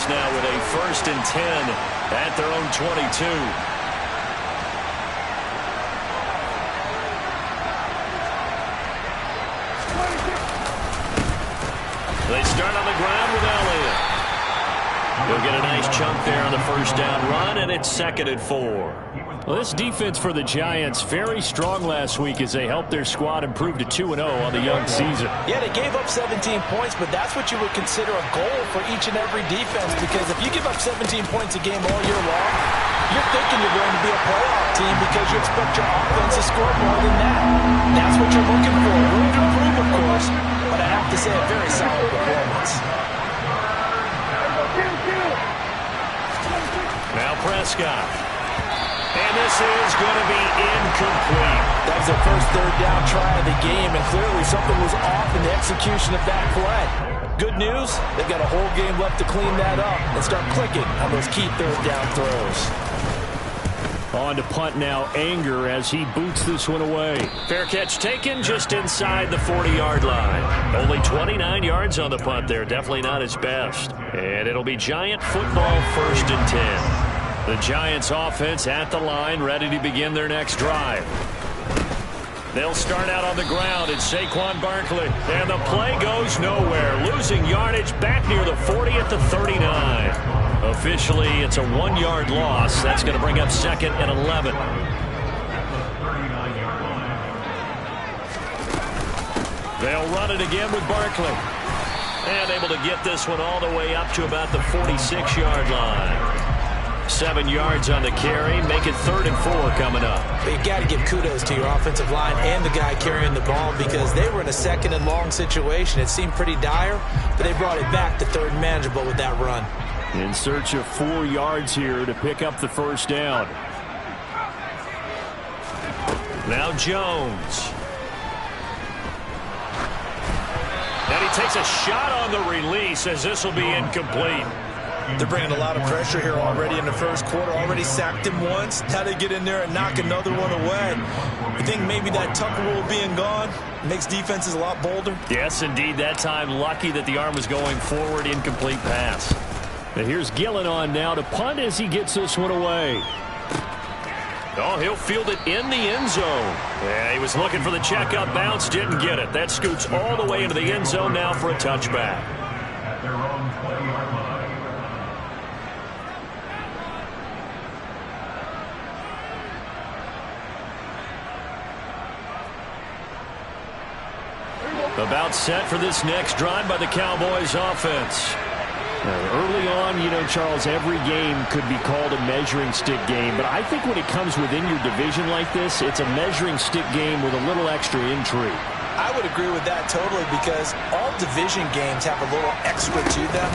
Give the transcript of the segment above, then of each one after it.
Giants now with a 1st and 10 at their own 22. They start on the ground with Elliott. He'll get a nice chunk there on the 1st down run, and it's 2nd and 4. Well, this defense for the Giants very strong last week as they helped their squad improve to 2-0 on the young season. Yeah, they gave up 17 points, but that's what you would consider a goal for each and every defense, because if you give up 17 points a game all year long, you're thinking you're going to be a playoff team because you expect your offense to score more than that. That's what you're looking for. Room to improve, of course, but I have to say a very solid performance. Now Prescott. And this is going to be incomplete. That was their first 3rd down try of the game, and clearly something was off in the execution of that play. Good news, they've got a whole game left to clean that up and start clicking on those key 3rd down throws. On to punt now, Anger as he boots this one away. Fair catch taken just inside the 40-yard line. Only 29 yards on the punt there. Definitely not his best. And it'll be Giant football 1st and 10. The Giants offense at the line, ready to begin their next drive. They'll start out on the ground. It's Saquon Barkley. And the play goes nowhere. Losing yardage back near the 40 at the 39. Officially, it's a 1-yard loss. That's going to bring up 2nd and 11. They'll run it again with Barkley. And able to get this one all the way up to about the 46-yard line. 7 yards on the carry. Make it 3rd and 4 coming up. But you got to give kudos to your offensive line and the guy carrying the ball, because they were in a 2nd and long situation. It seemed pretty dire, but they brought it back to 3rd and manageable with that run. In search of 4 yards here to pick up the 1st down. Now Jones. And he takes a shot on the release as this will be incomplete. They're bringing a lot of pressure here already in the 1st quarter. Already sacked him once. How to get in there and knock another one away. I think maybe that Tucker rule being gone makes defenses a lot bolder. Yes, indeed. That time lucky that the arm was going forward. Incomplete pass. And here's Gillen on now to punt as he gets this one away. Oh, he'll field it in the end zone. Yeah, he was looking for the checkup bounce. Didn't get it. That scoots all the way into the end zone now for a touchback. About set for this next drive by the Cowboys offense. Early on, you know, Charles, every game could be called a measuring stick game. But I think when it comes within your division like this, it's a measuring stick game with a little extra intrigue. I would agree with that totally, because all division games have a little extra to them.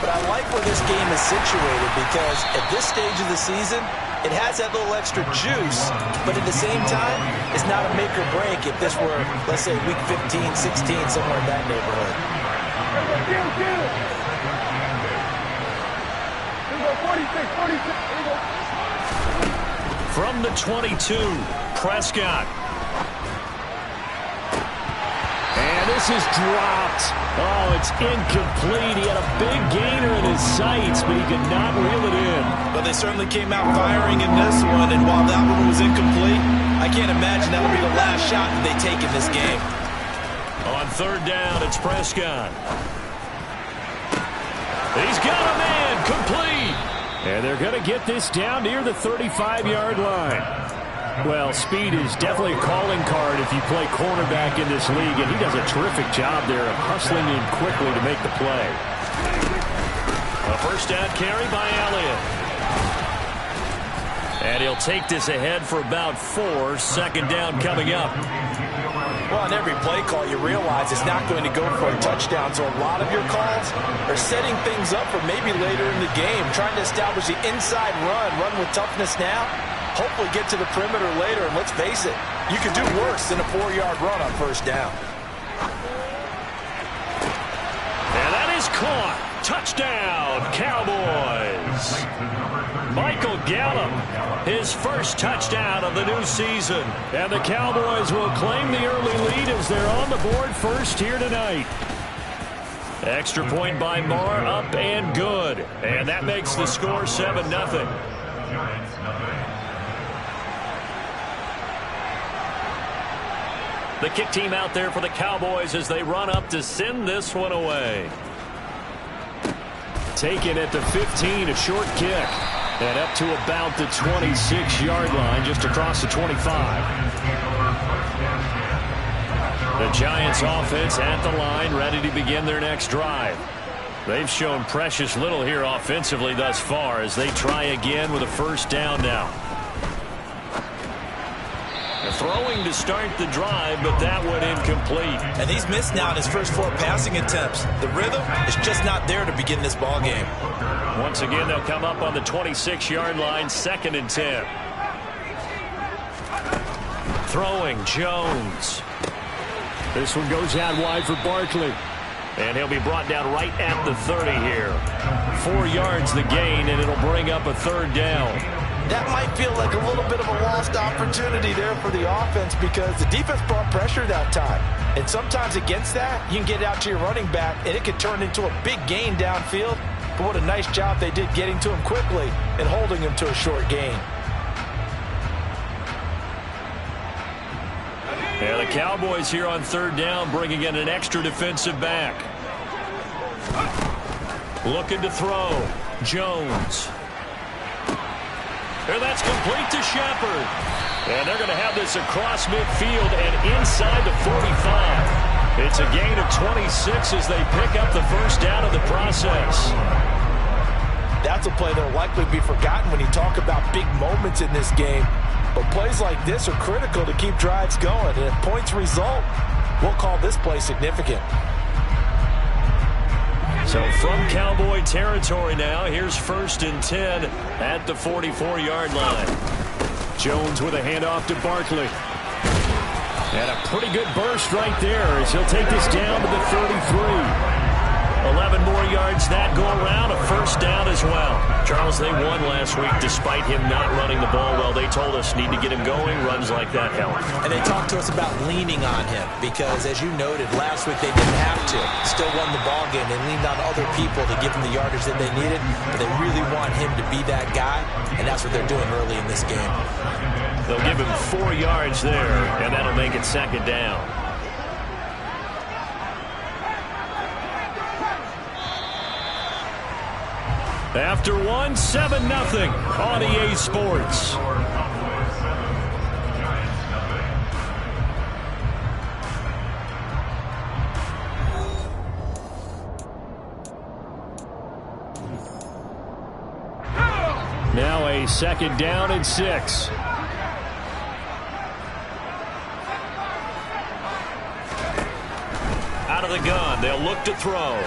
But I like where this game is situated, because at this stage of the season, it has that little extra juice, but at the same time, it's not a make or break if this were, let's say, week 15, 16, somewhere in that neighborhood. From the 22, Prescott. And this is dropped. Oh, it's incomplete. He had a big gainer in his sights, but he could not reel it in. But they certainly came out firing in this one, and while that one was incomplete, I can't imagine that'll be the last shot that they take in this game. On 3rd down, it's Prescott. He's got a man, complete. And they're going to get this down near the 35-yard line. Well, speed is definitely a calling card if you play cornerback in this league, and he does a terrific job there of hustling in quickly to make the play. A 1st down carry by Elliott. And he'll take this ahead for about 4. 2nd down coming up. Well, on every play call, you realize it's not going to go for a touchdown, so a lot of your calls are setting things up for maybe later in the game, trying to establish the inside run with toughness now, hopefully get to the perimeter later, and let's face it, you can do worse than a 4-yard run on 1st down. And that is caught. Touchdown, Cowboys. Michael Gallup, his first touchdown of the new season. And the Cowboys will claim the early lead as they're on the board first here tonight. Extra point by Moore, up and good. And that makes the score 7-0. The kick team out there for the Cowboys as they run up to send this one away. Taken at the 15, a short kick. And up to about the 26-yard line, just across the 25. The Giants offense at the line, ready to begin their next drive. They've shown precious little here offensively thus far as they try again with a first down now. Throwing to start the drive, but that went incomplete. And he's missed now in his first 4 passing attempts. The rhythm is just not there to begin this ball game. Once again, they'll come up on the 26-yard line, 2nd and 10. Throwing, Jones. This one goes out wide for Barkley. And he'll be brought down right at the 30 here. 4 yards the gain, and it'll bring up a 3rd down. That might feel like a little bit of a lost opportunity there for the offense because the defense brought pressure that time. And sometimes against that, you can get out to your running back, and it can turn into a big gain downfield. But what a nice job they did getting to him quickly and holding him to a short gain. Yeah, the Cowboys here on 3rd down bringing in an extra defensive back. Looking to throw. Jones. And that's complete to Shepard. And they're going to have this across midfield and inside the 45. It's a gain of 26 as they pick up the first down of the process. That's a play that will likely be forgotten when you talk about big moments in this game. But plays like this are critical to keep drives going. And if points result, we'll call this play significant. So from Cowboy territory now, here's 1st and 10 at the 44-yard line. Jones with a handoff to Barkley. And a pretty good burst right there as he'll take this down to the 33. 11 more yards that go around, a first down as well. Charles, they won last week despite him not running the ball well. They told us need to get him going. Runs like that help. And they talked to us about leaning on him because, as you noted, last week they didn't have to. Still won the ball game. They leaned on other people to give them the yardage that they needed, but they really want him to be that guy, and that's what they're doing early in this game. They'll give him 4 yards there, and that'll make it 2nd down. After 7-0 on EA Sports. Now a 2nd down and 6. Out of the gun, they'll look to throw.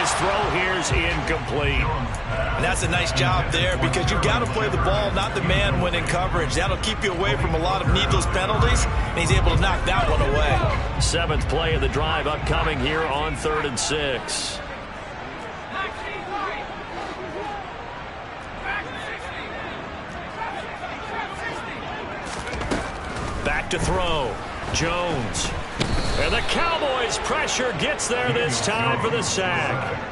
His throw here is incomplete. And that's a nice job there because you've got to play the ball, not the man when in coverage. That'll keep you away from a lot of needless penalties, and he's able to knock that one away. 7th play of the drive upcoming here on 3rd and 6. Back to throw. Jones. And the Cowboys' pressure gets there this time for the sack.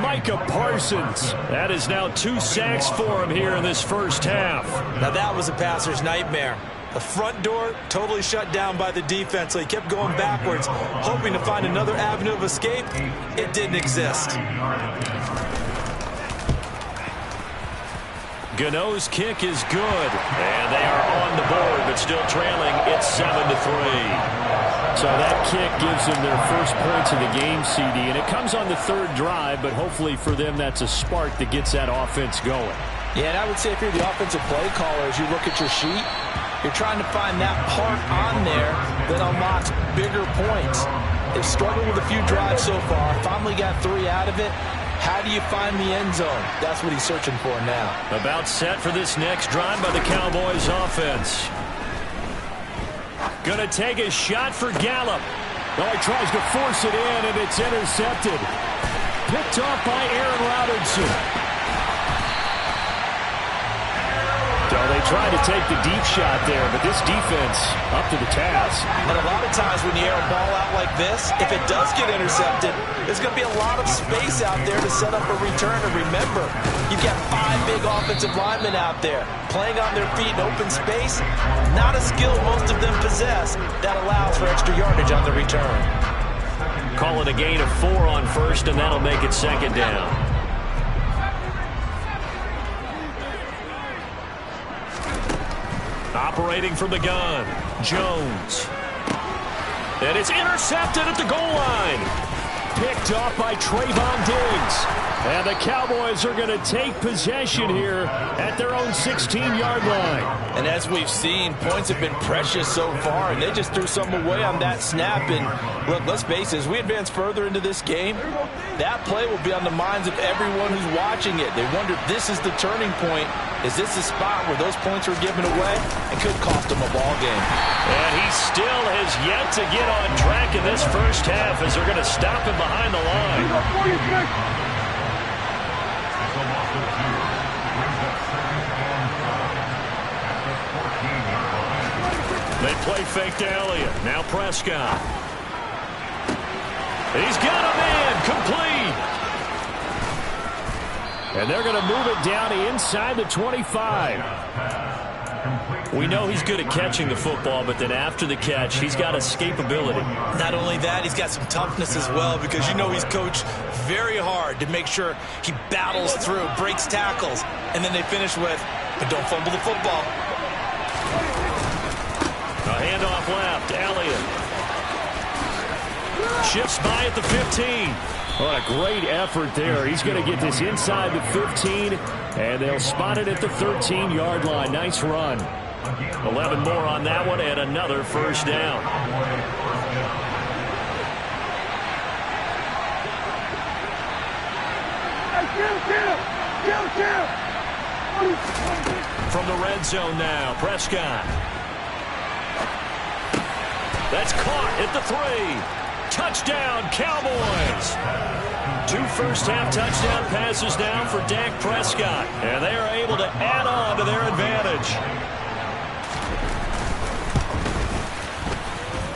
Micah Parsons. That is now 2 sacks for him here in this first half. Now that was a passer's nightmare. The front door totally shut down by the defense, so he kept going backwards, hoping to find another avenue of escape. It didn't exist. Gano's kick is good. And they are on the board, but still trailing. It's 7-3. So that kick gives them their first points of the game, CD, and it comes on the 3rd drive, but hopefully for them that's a spark that gets that offense going. Yeah, and I would say if you're the offensive play caller, as you look at your sheet, you're trying to find that part on there that unlocks bigger points. They've struggled with a few drives so far, finally got 3 out of it. How do you find the end zone? That's what he's searching for now. About set for this next drive by the Cowboys offense. Going to take a shot for Gallup. Oh, he tries to force it in, and it's intercepted. Picked off by Aaron Robertson. So they tried to take the deep shot there, but this defense up to the task. And a lot of times when you air a ball out like this, if it does get intercepted, there's going to be a lot of space out there to set up a return. And remember, you've got 5 big offensive linemen out there playing on their feet in open space. Not a skill most of them possess that allows for extra yardage on the return. Call it a gain of 4 on first, and that'll make it second down. Operating from the gun, Jones. And it's intercepted at the goal line. Picked off by Trayvon Diggs. And the Cowboys are going to take possession here at their own 16-yard line. And as we've seen, points have been precious so far, and they just threw something away on that snap. And look, let's face it, as we advance further into this game, that play will be on the minds of everyone who's watching it. They wonder if this is the turning point. Is this the spot where those points were given away and could cost them a ball game? And he still has yet to get on track in this first half as they're going to stop him behind the line. They play fake to Elliott. Now Prescott. He's got a man complete. And they're going to move it down inside the 25. We know he's good at catching the football, but then after the catch, he's got escapability. Not only that, he's got some toughness as well, because you know he's coached very hard to make sure he battles through, breaks tackles, and then they finish with, but don't fumble the football. A handoff left, Elliott. Shifts by at the 15. What a great effort there. He's going to get this inside the 15, and they'll spot it at the 13-yard line. Nice run. 11 more on that one, and another first down. From the red zone now, Prescott. That's caught at the 3. Touchdown, Cowboys. 2 first-half touchdown passes now for Dak Prescott, and they are able to add on to their advantage.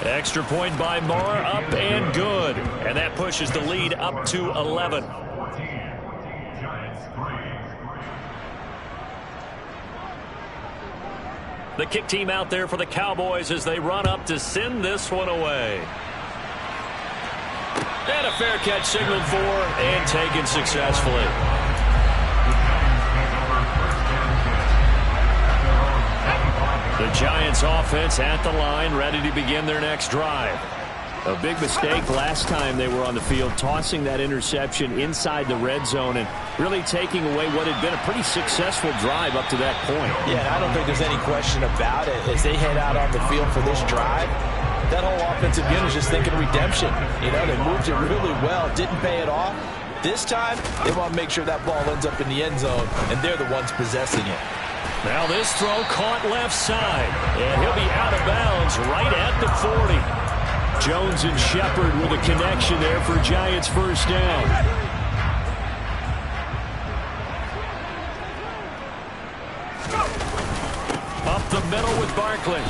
Extra point by Moore, up and good. And that pushes the lead up to 11. The kick team out there for the Cowboys as they run up to send this one away. And a fair catch signaled for and taken successfully. The Giants offense at the line, ready to begin their next drive. A big mistake last time they were on the field, tossing that interception inside the red zone and really taking away what had been a pretty successful drive up to that point. Yeah, I don't think there's any question about it. As they head out on the field for this drive, that whole offensive unit is just thinking redemption. You know, they moved it really well, didn't pay it off. This time, they want to make sure that ball ends up in the end zone, and they're the ones possessing it. Now this throw caught left side, and he'll be out of bounds right at the 40. Jones and Shepard with a connection there for Giants first down. Up the middle with Barkley.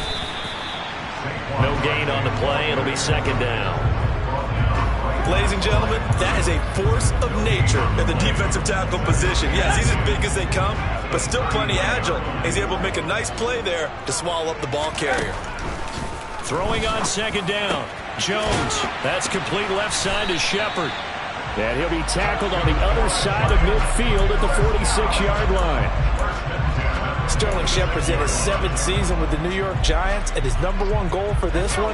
No gain on the play. It'll be second down. Ladies and gentlemen, that is a force of nature at the defensive tackle position. Yes, he's as big as they come, but still plenty agile. He's able to make a nice play there to swallow up the ball carrier. Throwing on second down. Jones. That's complete left side to Shepard. And he'll be tackled on the other side of midfield at the 46-yard line. Sterling Shepard's in his 7th season with the New York Giants, and his #1 goal for this one,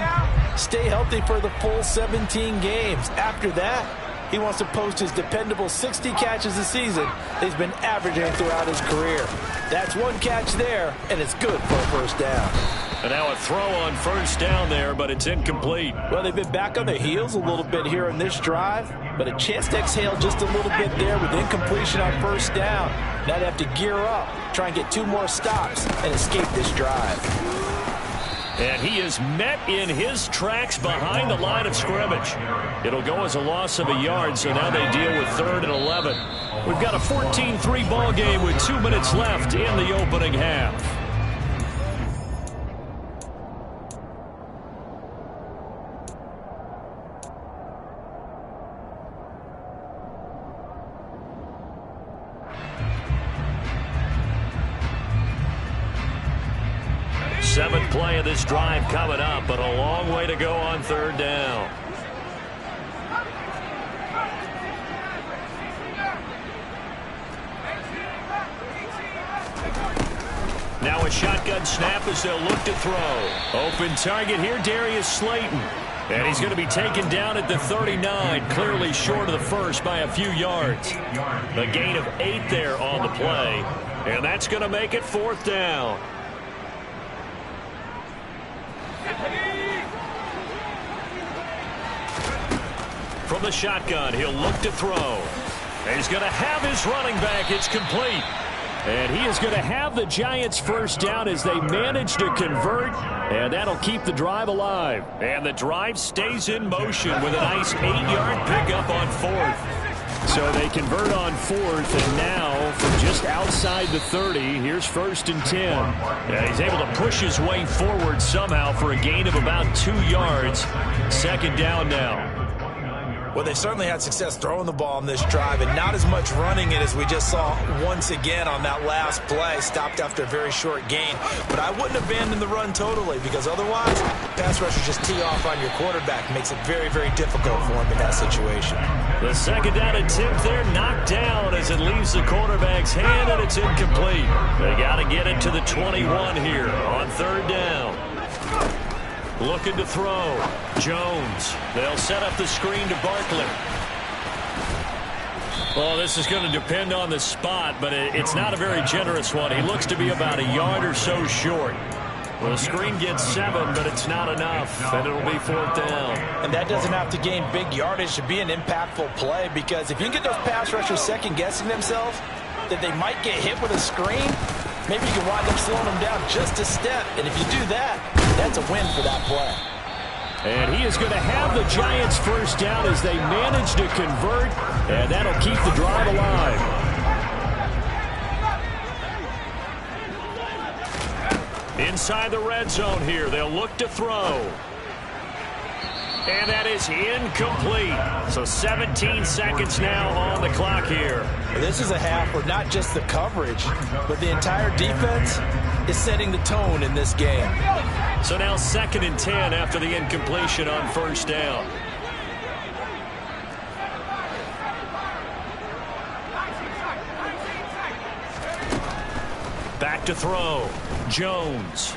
stay healthy for the full 17 games. After that, he wants to post his dependable 60 catches a season he's been averaging throughout his career. That's 1 catch there, and it's good for a first down. And now a throw on first down there, but it's incomplete. Well, they've been back on their heels a little bit here in this drive, but a chance to exhale just a little bit there with incompletion on first down. Now they have to gear up, try and get 2 more stops, and escape this drive. And he is met in his tracks behind the line of scrimmage. It'll go as a loss of a yard, so now they deal with 3rd and 11. We've got a 14-3 ball game with 2 minutes left in the opening half. Seventh play of this drive coming up, but a long way to go on 3rd down. Now a shotgun snap as they'll look to throw. Open target here, Darius Slayton. And he's going to be taken down at the 39, clearly short of the first by a few yards. A gain of 8 there on the play, and that's going to make it 4th down. From the shotgun, he'll look to throw. And he's going to have his running back. It's complete. And he is going to have the Giants' first down as they manage to convert. And that'll keep the drive alive. And the drive stays in motion with a nice 8-yard pickup on 4th. So they convert on 4th, and now from just outside the 30, here's 1st and 10. Yeah, he's able to push his way forward somehow for a gain of about 2 yards. 2nd down now. Well, they certainly had success throwing the ball on this drive and not as much running it as we just saw once again on that last play. Stopped after a very short gain. But I wouldn't abandon the run totally because otherwise pass rushers just tee off on your quarterback. Makes it very, very difficult for him in that situation. The 2nd down attempt there knocked down as it leaves the quarterback's hand, and it's incomplete. They got to get it to the 21 here on 3rd down. Looking to throw. Jones. They'll set up the screen to Barkley. Well, this is going to depend on the spot, but it's not a very generous one. He looks to be about a yard or so short. Well, the screen gets 7, but it's not enough, and it'll be 4th down. And that doesn't have to gain big yardage to be an impactful play, because if you get those pass rushers second-guessing themselves that they might get hit with a screen, maybe you can wind up slowing them down just a step. And if you do that, that's a win for that play. And he is going to have the Giants' first down as they manage to convert, and that'll keep the drive alive. Inside the red zone here, they'll look to throw. And that is incomplete. So 17 seconds now on the clock here. This is a half where not just the coverage, but the entire defense is setting the tone in this game. So now 2nd and 10 after the incompletion on 1st down. Back to throw. Jones.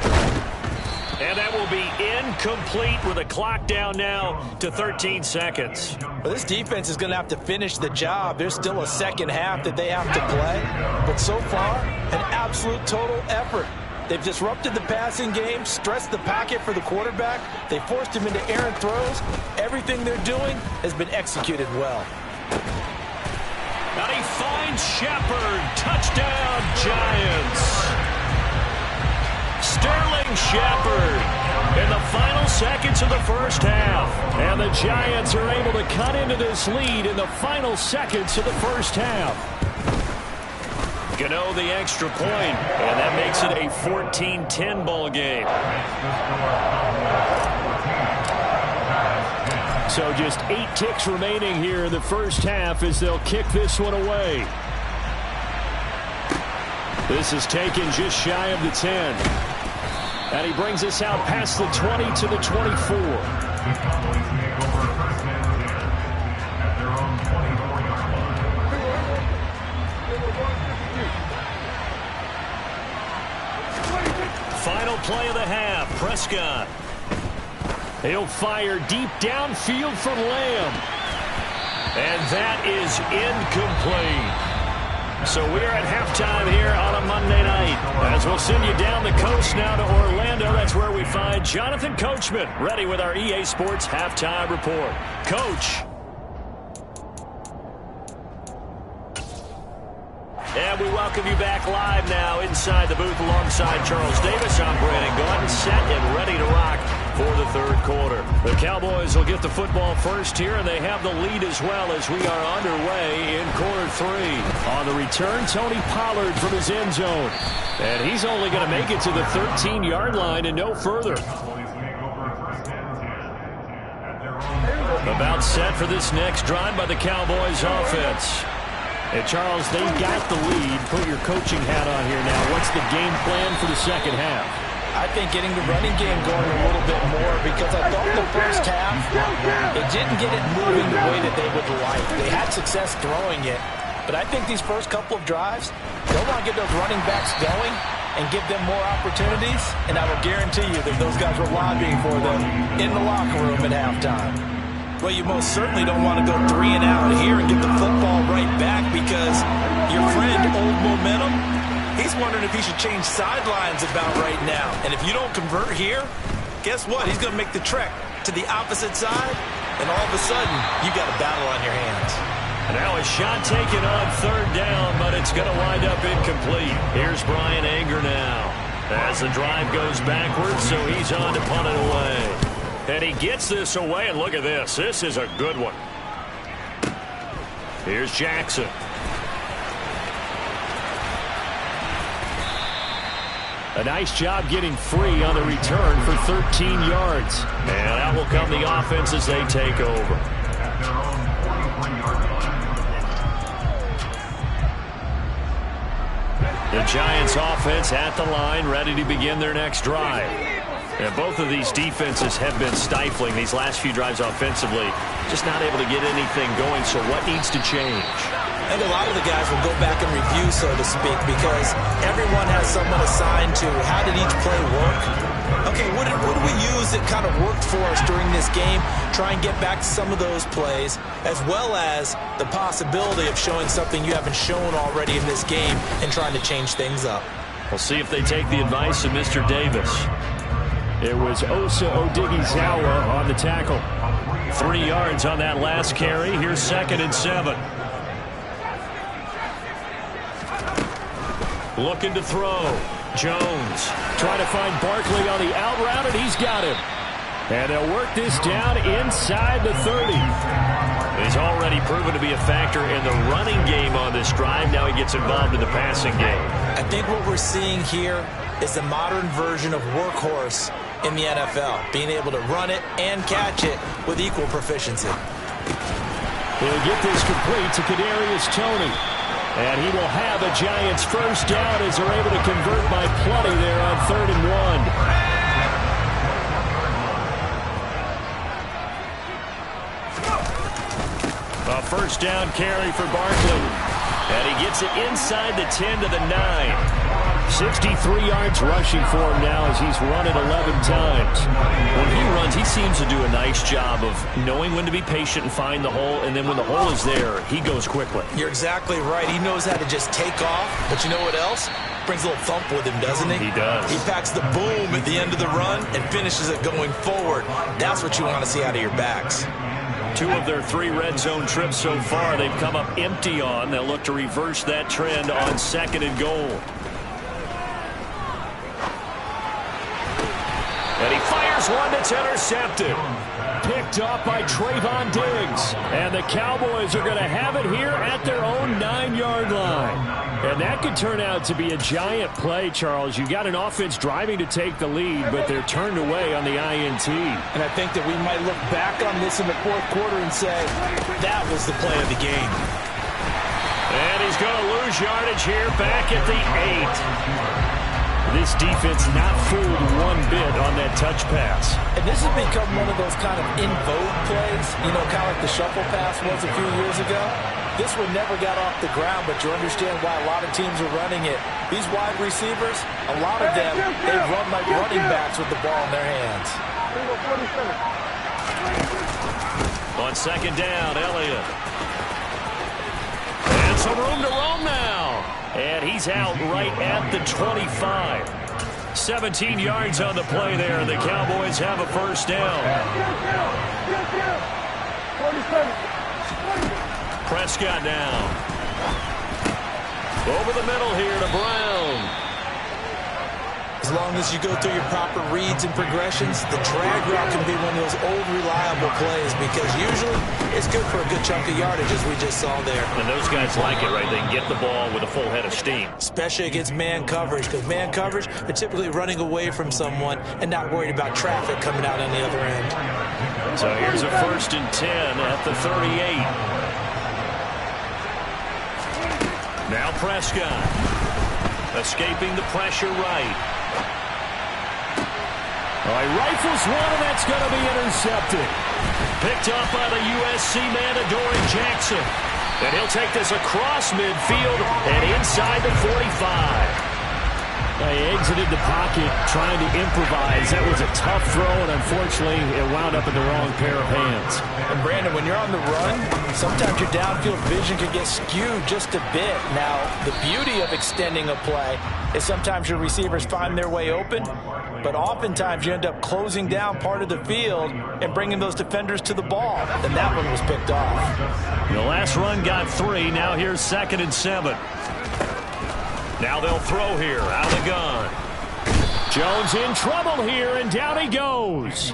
And that will be incomplete with a clock down now to 13 seconds. Well, this defense is going to have to finish the job. There's still a second half that they have to play. But so far, an absolute total effort. They've disrupted the passing game, stressed the pocket for the quarterback. They forced him into errant throws. Everything they're doing has been executed well. And he finds Shepard. Touchdown, Giants. Sterling Shepard in the final seconds of the first half. And the Giants are able to cut into this lead in the final seconds of the first half. Gano the extra point, and that makes it a 14-10 ball game. So just 8 ticks remaining here in the first half as they'll kick this one away. This is taken just shy of the 10. And he brings us out past the 20 to the 24. Final play of the half. Prescott. He'll fire deep downfield from Lamb. And that is incomplete. So we're at halftime here on a Monday night. As we'll send you down the coast now to Orlando. That's where we find Jonathan Coachman ready with our EA Sports Halftime Report. Coach. And And we welcome you back live now inside the booth alongside Charles Davis. I'm Brandon Gaudin, set and ready to rock for the third quarter. The Cowboys will get the football first here, and they have the lead as well as we are underway in quarter three. On the return, Tony Pollard from his end zone. And he's only going to make it to the 13-yard line and no further. About set for this next drive by the Cowboys offense. And Charles, they've got the lead. Put your coaching hat on here now. What's the game plan for the second half? I think getting the running game going a little bit more, because I thought the first half, it didn't get it moving the way that they would like. They had success throwing it, but I think these first couple of drives, they'll want to get those running backs going and give them more opportunities, and I will guarantee you that those guys were lobbying for them in the locker room at halftime. Well, you most certainly don't want to go 3 and out here and get the football right back, because your friend, Old Momentum, he's wondering if he should change sidelines about right now. And if you don't convert here, guess what? He's going to make the trek to the opposite side, and all of a sudden, you got a battle on your hands. And now a shot taken on third down, but it's going to wind up incomplete. Here's Brian Anger now as the drive goes backwards, so he's on to punt it away. And he gets this away, and look at this. This is a good one. Here's Jackson. A nice job getting free on the return for 13 yards. And out will come the offense as they take over. The Giants offense at the line, ready to begin their next drive. And both of these defenses have been stifling these last few drives offensively. Just not able to get anything going, so what needs to change? I think a lot of the guys will go back and review, so to speak, because everyone has someone assigned to how did each play work. Okay, what do we use that kind of worked for us during this game? Try and get back to some of those plays, as well as the possibility of showing something you haven't shown already in this game and trying to change things up. We'll see if they take the advice of Mr. Davis. It was Osa Odighizuwa on the tackle. 3 yards on that last carry. Here's 2nd and 7. Looking to throw. Jones trying to find Barkley on the out route, and he's got him. And they'll work this down inside the 30. He's already proven to be a factor in the running game on this drive. Now he gets involved in the passing game. I think what we're seeing here is the modern version of workhorse in the NFL, being able to run it and catch it with equal proficiency. He'll get this complete to Kadarius Toney. And he will have a Giants first down as they're able to convert by plenty there on 3rd and 1. A first down carry for Barkley. And he gets it inside the 10 to the 9. 63 yards rushing for him now as he's run it 11 times. When he runs, he seems to do a nice job of knowing when to be patient and find the hole, and then when the hole is there, he goes quickly. You're exactly right. He knows how to just take off, but you know what else? Brings a little thump with him, doesn't he? He does. He packs the boom at the end of the run and finishes it going forward. That's what you want to see out of your backs. 2 of their 3 red zone trips so far, they've come up empty on. They'll look to reverse that trend on 2nd and goal. And he fires one that's intercepted. Picked off by Trayvon Diggs. And the Cowboys are going to have it here at their own 9-yard line. And that could turn out to be a giant play, Charles. You got an offense driving to take the lead, but they're turned away on the INT. And I think that we might look back on this in the 4th quarter and say, that was the play of the game. And he's going to lose yardage here back at the 8. This defense not fooled one bit on that touch pass. And this has become one of those kind of in vogue plays, you know, kind of like the shuffle pass was a few years ago. This one never got off the ground, but you understand why a lot of teams are running it. These wide receivers, a lot of them, they run like running backs with the ball in their hands. On 2nd down, Elliott. And some room to roam now. And he's out right at the 25. 17 yards on the play there. The Cowboys have a first down. Prescott now. Over the middle here to Brown. As long as you go through your proper reads and progressions, the drag route can be one of those old reliable plays because usually it's good for a good chunk of yardage, as we just saw there. And those guys like it, right? They can get the ball with a full head of steam. Especially against man coverage, because man coverage, they're typically running away from someone and not worried about traffic coming out on the other end. So here's a 1st and 10 at the 38. Now Prescott. Escaping the pressure right. He rifles one, and that's going to be intercepted. Picked up by the USC man, Adoree Jackson. And he'll take this across midfield and inside the 45. He exited the pocket trying to improvise. That was a tough throw, and unfortunately, it wound up in the wrong pair of hands. And Brandon, when you're on the run, sometimes your downfield vision can get skewed just a bit. Now, the beauty of extending a play is sometimes your receivers find their way open, but oftentimes you end up closing down part of the field and bringing those defenders to the ball. And that one was picked off. The last run got 3. Now here's 2nd and 7. Now they'll throw here, out of the gun. Jones in trouble here, and down he goes.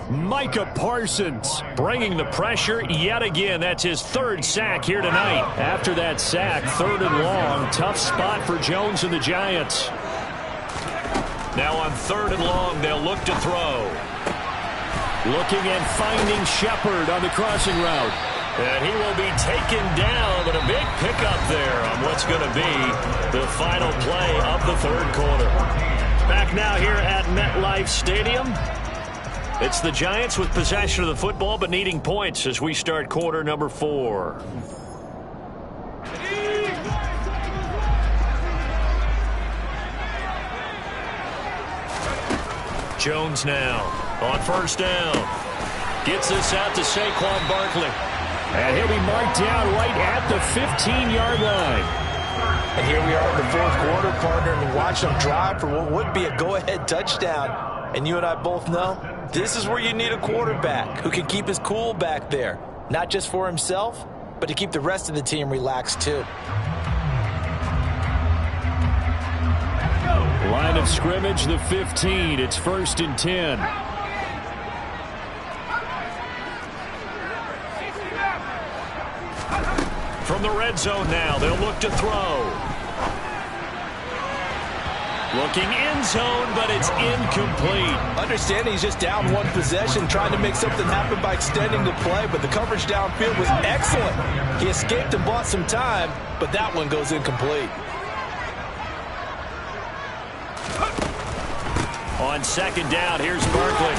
Micah Parsons bringing the pressure yet again. That's his 3rd sack here tonight. After that sack, 3rd and long. Tough spot for Jones and the Giants. Now on 3rd and long, they'll look to throw. Looking and finding Shepard on the crossing route. And he will be taken down, but a big pickup there on what's going to be the final play of the 3rd quarter. Back now here at MetLife Stadium. It's the Giants with possession of the football, but needing points as we start quarter number 4. Jones now on 1st down. Gets this out to Saquon Barkley. And he'll be marked down right at the 15-yard line. And here we are in the 4th quarter, partner, and watch them drive for what would be a go-ahead touchdown. And you and I both know this is where you need a quarterback who can keep his cool back there. Not just for himself, but to keep the rest of the team relaxed too. Line of scrimmage, the 15. It's 1st and 10. From the red zone now, they'll look to throw. Looking end zone, but it's incomplete. Understand he's just down 1 possession, trying to make something happen by extending the play, but the coverage downfield was excellent. He escaped and bought some time, but that one goes incomplete. On 2nd down, here's Barkley.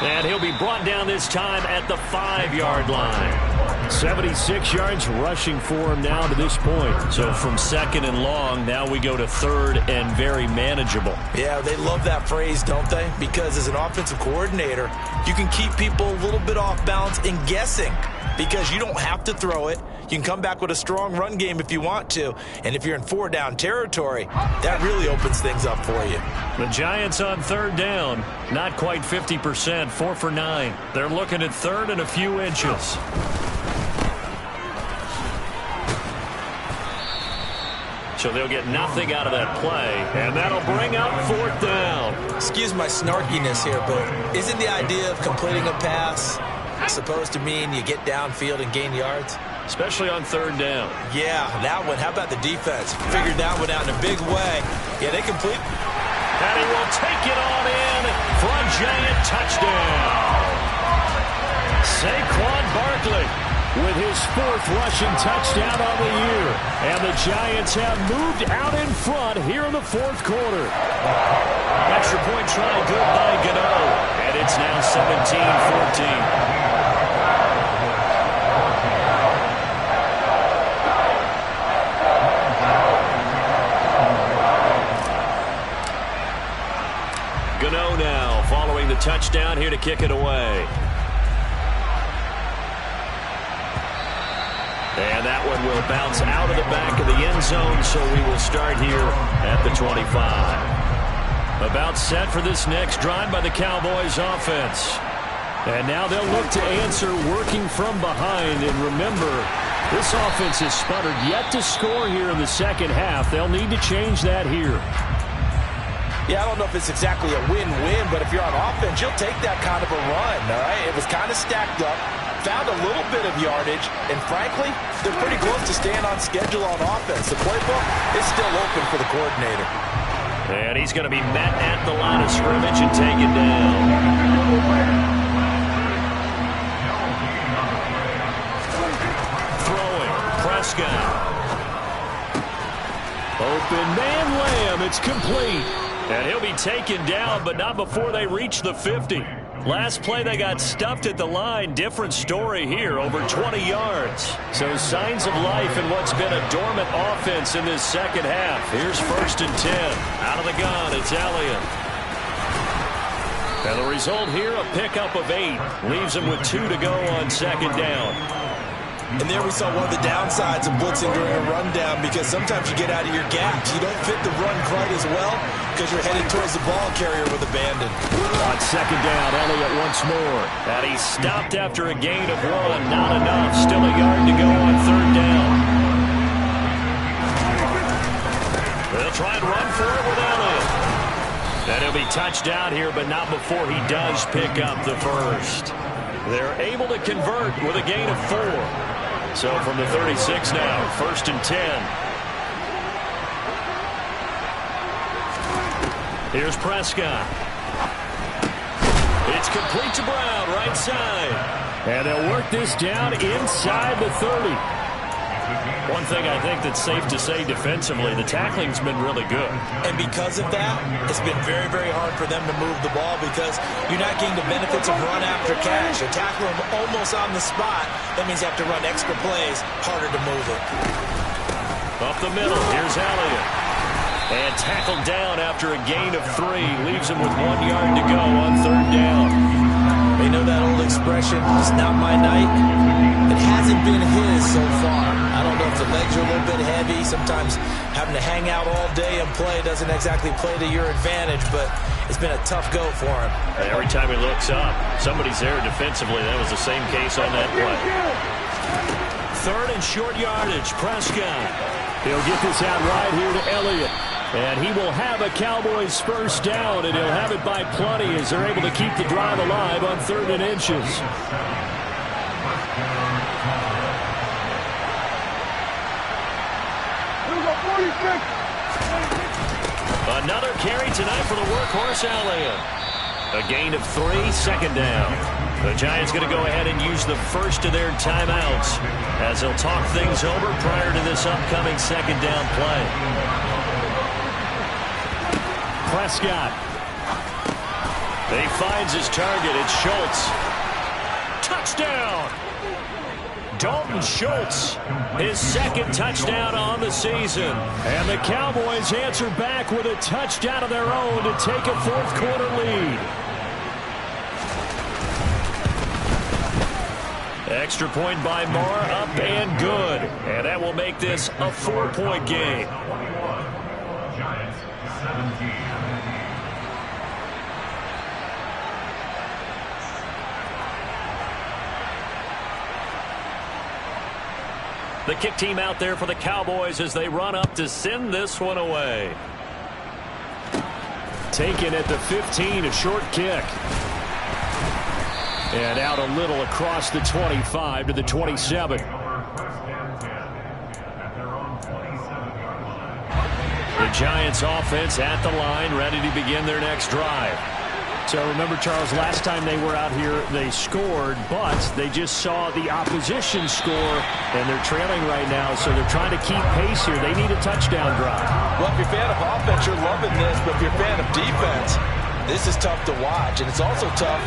And he'll be brought down this time at the 5-yard line. 76 yards rushing for him now to this point. So from 2nd and long, now we go to 3rd and very manageable. Yeah, they love that phrase, don't they? Because as an offensive coordinator, you can keep people a little bit off balance and guessing because you don't have to throw it. You can come back with a strong run game if you want to. And if you're in 4-down territory, that really opens things up for you. The Giants on 3rd down, not quite 50%, 4 for 9. They're looking at 3rd and a few inches. So they'll get nothing out of that play, and that'll bring up 4th down. Excuse my snarkiness here, but isn't the idea of completing a pass supposed to mean you get downfield and gain yards? Especially on 3rd down. Yeah, that one. How about the defense? Figured that one out in a big way. Yeah, they complete. And he will take it on in for a Giant touchdown. Saquon Barkley with his 4th rushing touchdown on the year. And the Giants have moved out in front here in the 4th quarter. Extra point try good by Gano. And it's now 17-14. Gano now following the touchdown here to kick it away. And that one will bounce out of the back of the end zone, so we will start here at the 25. About set for this next drive by the Cowboys offense. And now they'll look to answer working from behind. And remember, This offense has sputtered yet to score here in the second half. They'll need to change that here. Yeah, I don't know if it's exactly a win-win, but if you're on offense, you'll take that kind of a run, all right? It was kind of stacked up, found a little bit of yardage, and frankly, they're pretty close to staying on schedule on offense. The playbook is still open for the coordinator. And he's going to be met at the line of scrimmage and taken down. Throwing, Prescott. Open man Lamb, it's complete. And he'll be taken down, but not before they reach the 50. Last play, they got stuffed at the line. Different story here, over 20 yards. So signs of life in what's been a dormant offense in this second half. Here's 1st and 10. Out of the gun, it's Elliott. And the result here, a pickup of 8. Leaves him with 2 to go on 2nd down. And there we saw one of the downsides of blitzing during a rundown, because sometimes you get out of your gaps. You don't fit the run quite as well because you're headed towards the ball carrier with abandon. On 2nd down, Elliott once more. And he stopped after a gain of 1. Not enough. Still a yard to go on 3rd down. They'll try and run for it with Elliott. And he'll be touched down here, but not before he does pick up the first. They're able to convert with a gain of 4. So from the 36 now, 1st and 10. Here's Prescott. It's complete to Brown, right side. And they'll work this down inside the 30. One thing I think that's safe to say defensively, the tackling's been really good. And because of that, it's been very, very hard for them to move the ball, because you're not getting the benefits of run after catch. You're tackling them almost on the spot. That means you have to run extra plays, harder to move it. Up the middle, here's Elliott. And tackled down after a gain of 3. Leaves him with 1 yard to go on 3rd down. They know that old expression, it's not my night. It hasn't been his so far. I don't know if the legs are a little bit heavy. Sometimes having to hang out all day and play doesn't exactly play to your advantage, but it's been a tough go for him. Every time he looks up, somebody's there defensively. That was the same case on that play. 3rd and short yardage, Prescott. He'll get this out right here to Elliott. And he will have a Cowboys first down, and he'll have it by plenty as they're able to keep the drive alive on 3rd and inches. Another carry tonight for the workhorse Elliott. A gain of 3, 2nd down. The Giants going to go ahead and use the first of their timeouts as they'll talk things over prior to this upcoming 2nd down play. Prescott. He finds his target. It's Schultz. Touchdown! Dalton Schultz, his 2nd touchdown on the season. And the Cowboys answer back with a touchdown of their own to take a 4th quarter lead. Extra point by Marr, up and good. And that will make this a 4-point game. Giants 17. The kick team out there for the Cowboys as they run up to send this one away. Taken at the 15, a short kick. And out a little across the 25 to the 27. The Giants offense at the line, ready to begin their next drive. So remember, Charles, last time they were out here, they scored, but they just saw the opposition score, and they're trailing right now, so they're trying to keep pace here. They need a touchdown drive. Well, if you're a fan of offense, you're loving this, but if you're a fan of defense, this is tough to watch, and it's also tough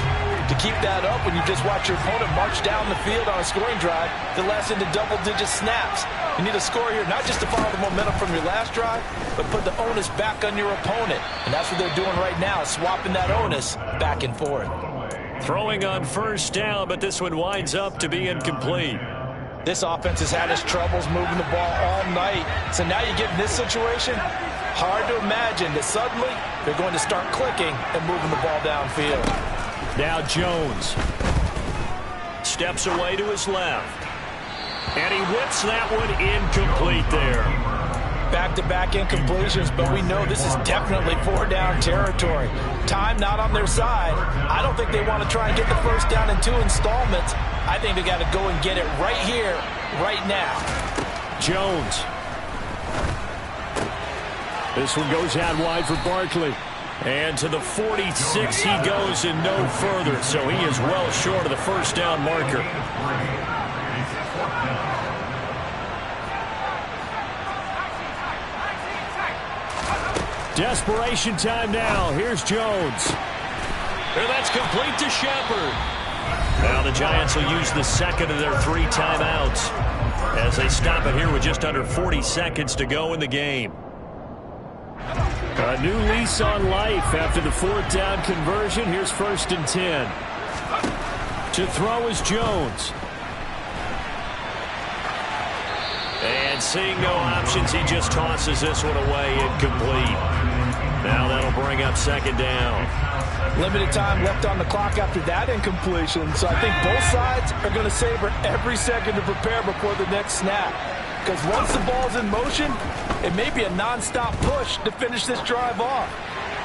to keep that up when you just watch your opponent march down the field on a scoring drive that lasts into double-digit snaps. You need a score here, not just to follow the momentum from your last drive, but put the onus back on your opponent. And that's what they're doing right now, swapping that onus back and forth. Throwing on 1st down, but this one winds up to be incomplete. This offense has had its troubles moving the ball all night. So now you get in this situation, hard to imagine that suddenly they're going to start clicking and moving the ball downfield. Now Jones steps away to his left. And he whips that one incomplete there. Back-to-back incompletions, but we know this is definitely 4-down territory. Time not on their side. I don't think they want to try and get the first down in 2 installments. I think they got to go and get it right here, right now. Jones. This one goes out wide for Barkley. And to the 46 he goes and no further. So he is well short of the first down marker. Desperation time now. Here's Jones. And that's complete to Shepard. Now the Giants will use the second of their 3 timeouts as they stop it here with just under 40 seconds to go in the game. A new lease on life after the 4th down conversion. Here's 1st and 10. To throw is Jones. And seeing no options, he just tosses this one away incomplete. Now that'll bring up 2nd down. Limited time left on the clock after that incompletion, so I think both sides are going to savor every second to prepare before the next snap. Because once the ball's in motion, it may be a non-stop push to finish this drive off.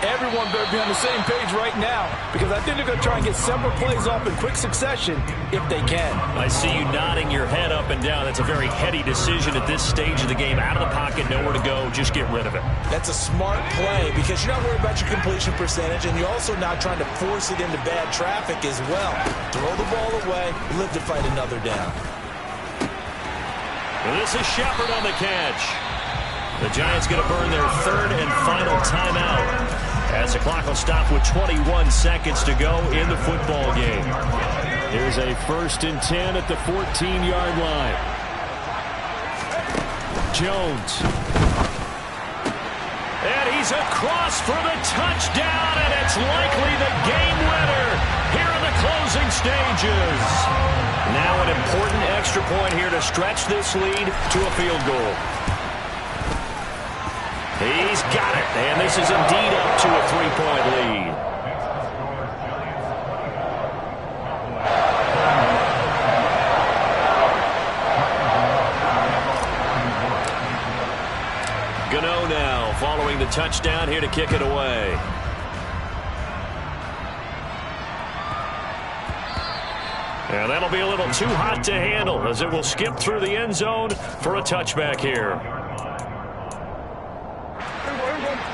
Everyone better be on the same page right now, because I think they're going to try and get several plays off in quick succession if they can. I see you nodding your head up and down. That's a very heady decision at this stage of the game. Out of the pocket, nowhere to go, just get rid of it. That's a smart play, because you're not worried about your completion percentage, and you're also not trying to force it into bad traffic as well. Throw the ball away, live to fight another down. This is Shepard on the catch. The Giants going to burn their 3rd and final timeout as the clock will stop with 21 seconds to go in the football game. Here's a 1st and 10 at the 14-yard line. Jones. And he's across for the touchdown, and it's likely the game winner here in the closing stages. Now an important extra point here to stretch this lead to a field goal. He's got it, and this is indeed up to a 3-point lead. Gano now following the touchdown here to kick it away. And that'll be a little too hot to handle as it will skip through the end zone for a touchback here.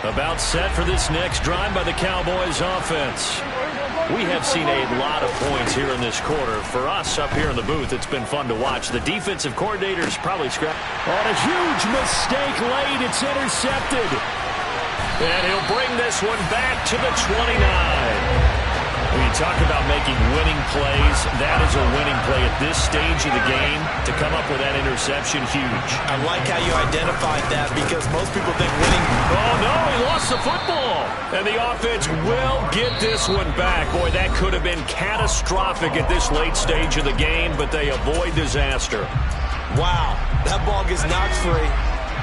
About set for this next drive by the Cowboys offense. We have seen a lot of points here in this quarter. For us up here in the booth, it's been fun to watch. The defensive coordinator's probably scrapped. On a huge mistake late, it's intercepted. And he'll bring this one back to the 29. When you talk about making winning plays, that is a winning play at this stage of the game. To come up with that interception, huge. I like how you identified that, because most people think winning. Oh, no, he lost the football. And the offense will get this one back. Boy, that could have been catastrophic at this late stage of the game, but they avoid disaster. Wow, that ball gets knocked free,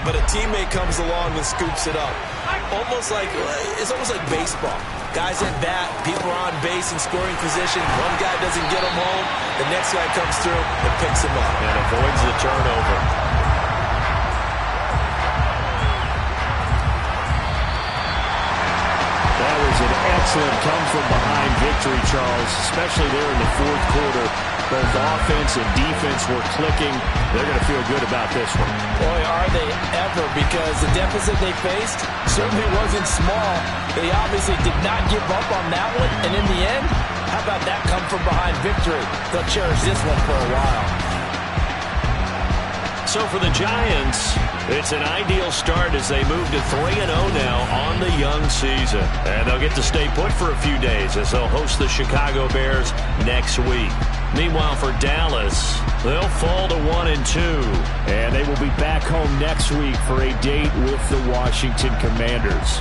but a teammate comes along and scoops it up. It's almost like baseball. Guys at bat, people are on base in scoring position. One guy doesn't get him home. The next guy comes through and picks him up. And avoids the turnover. That was an excellent come-from-behind victory, Charles, especially there in the 4th quarter. Both offense and defense were clicking. They're going to feel good about this one. Boy, are they ever, because the deficit they faced certainly wasn't small. They obviously did not give up on that one, and in the end, how about that come-from-behind victory? They'll cherish this one for a while. So for the Giants, it's an ideal start as they move to 3-0 now on the young season. And they'll get to stay put for a few days as they'll host the Chicago Bears next week. Meanwhile, for Dallas, they'll fall to 1-2. And they will be back home next week for a date with the Washington Commanders.